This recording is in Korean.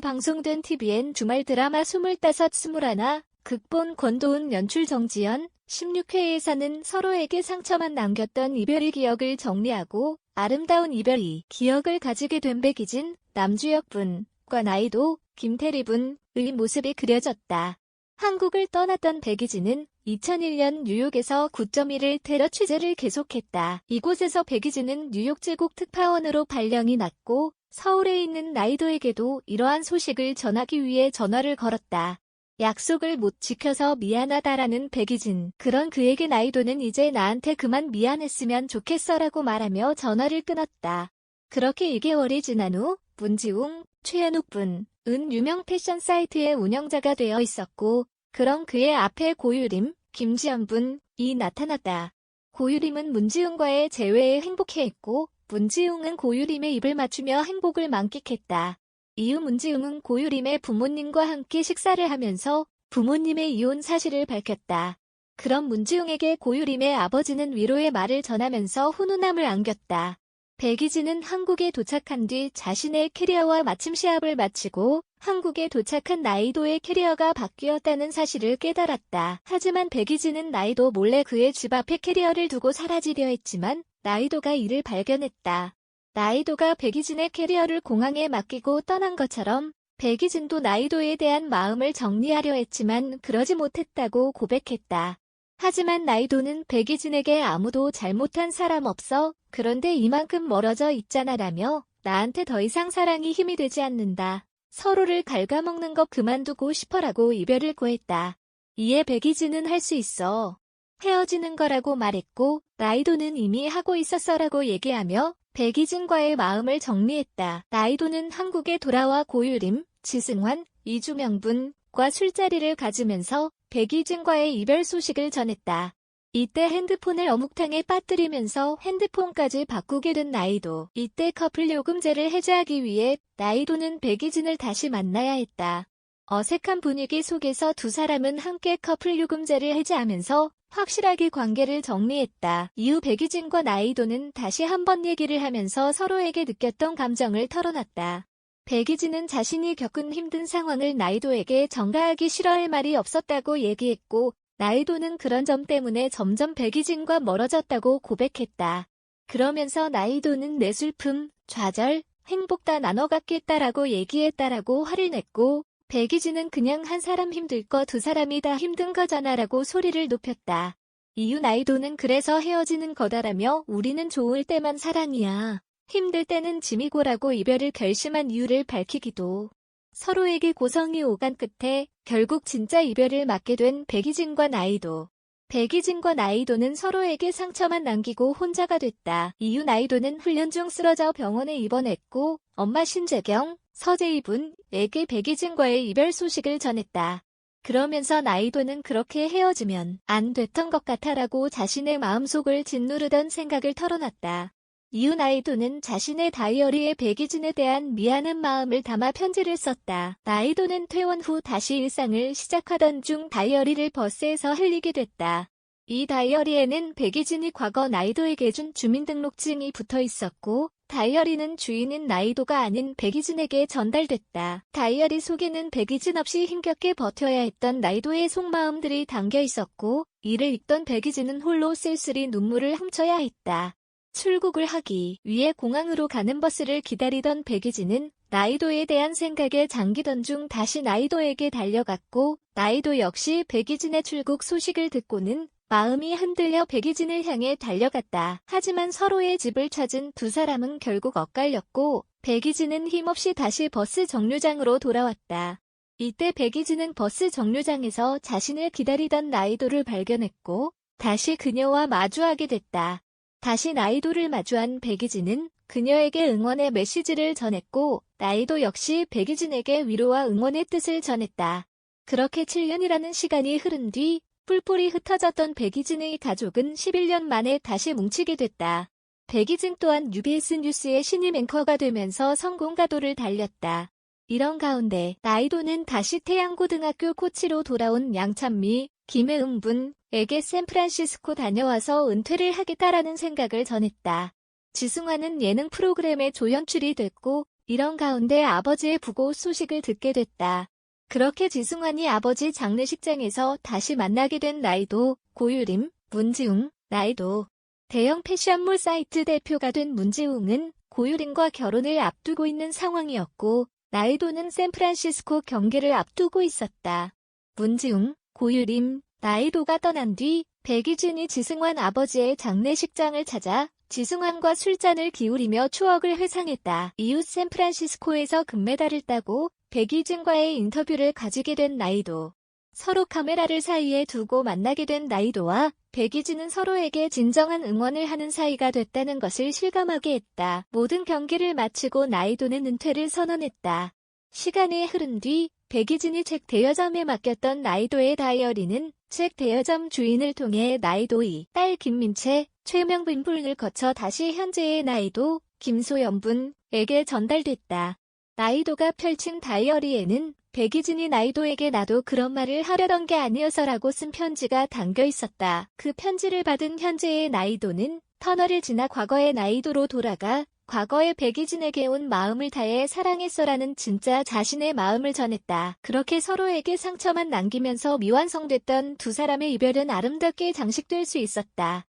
방송된 TVN 주말 드라마 25, 21, 극본 권도훈 연출 정지연, 16회에서는 서로에게 상처만 남겼던 이별의 기억을 정리하고 아름다운 이별의 기억을 가지게 된 백이진, 남주혁 분과 나이도, 김태리 분의 모습이 그려졌다. 한국을 떠났던 백이진은 2001년 뉴욕에서 9.1일 테러 취재를 계속했다. 이곳에서 백이진은 뉴욕 제국 특파원으로 발령이 났고 서울에 있는 나이도에게도 이러한 소식을 전하기 위해 전화를 걸었다. 약속을 못 지켜서 미안하다라는 백이진. 그런 그에게 나이도는 이제 나한테 그만 미안했으면 좋겠어라고 말하며 전화를 끊었다. 그렇게 2개월이 지난 후 문지웅, 최현욱 분은 유명 패션 사이트의 운영자가 되어 있었고 그런 그의 앞에 고유림, 김지연 분이 나타났다. 고유림은 문지웅과의 재회에 행복해했고 문지웅은 고유림의 입을 맞추며 행복을 만끽했다. 이후 문지웅은 고유림의 부모님과 함께 식사를 하면서 부모님의 이혼 사실을 밝혔다. 그런 문지웅에게 고유림의 아버지는 위로의 말을 전하면서 훈훈함을 안겼다. 백이진은 한국에 도착한 뒤 자신의 캐리어와 마침 시합을 마치고 한국에 도착한 나이도의 캐리어가 바뀌었다는 사실을 깨달았다. 하지만 백이진은 나이도 몰래 그의 집 앞에 캐리어를 두고 사라지려 했지만 나이도가 이를 발견했다. 나이도가 백이진의 캐리어를 공항에 맡기고 떠난 것처럼 백이진도 나이도에 대한 마음을 정리하려 했지만 그러지 못했다고 고백했다. 하지만 나이도는 백이진에게 아무도 잘못한 사람 없어. 그런데 이만큼 멀어져 있잖아라며 나한테 더 이상 사랑이 힘이 되지 않는다. 서로를 갉아먹는 거 그만두고 싶어라고 이별을 고했다. 이에 백이진은 할 수 있어. 헤어지는 거라고 말했고 나이도는 이미 하고 있었어라고 얘기하며 백이진과의 마음을 정리했다. 나이도는 한국에 돌아와 고유림, 지승환, 이주명 분과 술자리를 가지면서 백이진과의 이별 소식을 전했다. 이때 핸드폰을 어묵탕에 빠뜨리면서 핸드폰까지 바꾸게 된 나이도. 이때 커플 요금제를 해제하기 위해 나이도는 백이진을 다시 만나야 했다. 어색한 분위기 속에서 두 사람은 함께 커플 요금제를 해제하면서 확실하게 관계를 정리했다. 이후 백이진과 나이도는 다시 한번 얘기를 하면서 서로에게 느꼈던 감정을 털어놨다. 백이진은 자신이 겪은 힘든 상황을 나이도에게 전가하기 싫어할 말이 없었다고 얘기했고 나이도는 그런 점 때문에 점점 백이진과 멀어졌다고 고백했다. 그러면서 나이도는 내 슬픔, 좌절, 행복 다 나눠 갖겠다라고 얘기했다라고 화를 냈고 백이진은 그냥 한 사람 힘들 거 두 사람이 다 힘든 거잖아라고 소리를 높였다. 이후 나이도는 그래서 헤어지는 거다라며 우리는 좋을 때만 사랑이야. 힘들 때는 짐이고라고 이별을 결심한 이유를 밝히기도. 서로에게 고성이 오간 끝에 결국 진짜 이별을 맞게 된 백이진과 나이도. 백이진과 나이도는 서로에게 상처만 남기고 혼자가 됐다. 이후 나이도는 훈련 중 쓰러져 병원에 입원했고 엄마 신재경, 서재희 분에게 백이진과의 이별 소식을 전했다. 그러면서 나이도는 그렇게 헤어지면 안 됐던 것 같아라고 자신의 마음속을 짓누르던 생각을 털어놨다. 이후 나이도는 자신의 다이어리에 백이진에 대한 미안한 마음을 담아 편지를 썼다. 나이도는 퇴원 후 다시 일상을 시작하던 중 다이어리를 버스에서 흘리게 됐다. 이 다이어리에는 백이진이 과거 나이도에게 준 주민등록증이 붙어 있었고 다이어리는 주인인 나이도가 아닌 백이진에게 전달됐다. 다이어리 속에는 백이진 없이 힘겹게 버텨야 했던 나이도의 속마음들이 담겨 있었고 이를 읽던 백이진은 홀로 쓸쓸히 눈물을 훔쳐야 했다. 출국을 하기 위해 공항으로 가는 버스를 기다리던 백이진은 나이도에 대한 생각에 잠기던 중 다시 나이도에게 달려갔고 나이도 역시 백이진의 출국 소식을 듣고는 마음이 흔들려 백이진을 향해 달려갔다. 하지만 서로의 집을 찾은 두 사람은 결국 엇갈렸고 백이진은 힘없이 다시 버스 정류장으로 돌아왔다. 이때 백이진은 버스 정류장에서 자신을 기다리던 나이도를 발견했고 다시 그녀와 마주하게 됐다. 다시 나이도를 마주한 백이진은 그녀에게 응원의 메시지를 전했고 나이도 역시 백이진에게 위로와 응원의 뜻을 전했다. 그렇게 7년이라는 시간이 흐른 뒤 뿔뿔이 흩어졌던 백이진의 가족은 11년 만에 다시 뭉치게 됐다. 백이진 또한 UBS 뉴스의 신임 앵커가 되면서 성공 가도를 달렸다. 이런 가운데 나이도는 다시 태양고등학교 코치로 돌아온 양찬미, 김혜은 분에게 샌프란시스코 다녀와서 은퇴를 하겠다라는 생각을 전했다. 지승환은 예능 프로그램에 조연출이 됐고 이런 가운데 아버지의 부고 소식을 듣게 됐다. 그렇게 지승환이 아버지 장례식장에서 다시 만나게 된 나이도, 고유림, 문지웅, 나이도. 대형 패션몰 사이트 대표가 된 문지웅은 고유림과 결혼을 앞두고 있는 상황이었고, 나이도는 샌프란시스코 경기를 앞두고 있었다. 문지웅, 고유림, 나이도가 떠난 뒤 백이진이 지승환 아버지의 장례식장을 찾아 지승환과 술잔을 기울이며 추억을 회상했다. 이후 샌프란시스코에서 금메달을 따고 백이진과의 인터뷰를 가지게 된 나이도. 서로 카메라를 사이에 두고 만나게 된 나이도와 백이진은 서로에게 진정한 응원을 하는 사이가 됐다는 것을 실감하게 했다. 모든 경기를 마치고 나이도는 은퇴를 선언했다. 시간이 흐른 뒤 백이진이 책 대여점에 맡겼던 나이도의 다이어리는 책 대여점 주인을 통해 나이도의 딸 김민채, 최명빈 분을 거쳐 다시 현재의 나이도, 김소연 분에게 전달됐다. 나이도가 펼친 다이어리에는 백이진이 나이도에게 나도 그런 말을 하려던 게 아니어서라고 쓴 편지가 담겨 있었다. 그 편지를 받은 현재의 나이도는 터널을 지나 과거의 나이도로 돌아가 과거의 백이진에게 온 마음을 다해 사랑했어라는 진짜 자신의 마음을 전했다. 그렇게 서로에게 상처만 남기면서 미완성됐던 두 사람의 이별은 아름답게 장식될 수 있었다.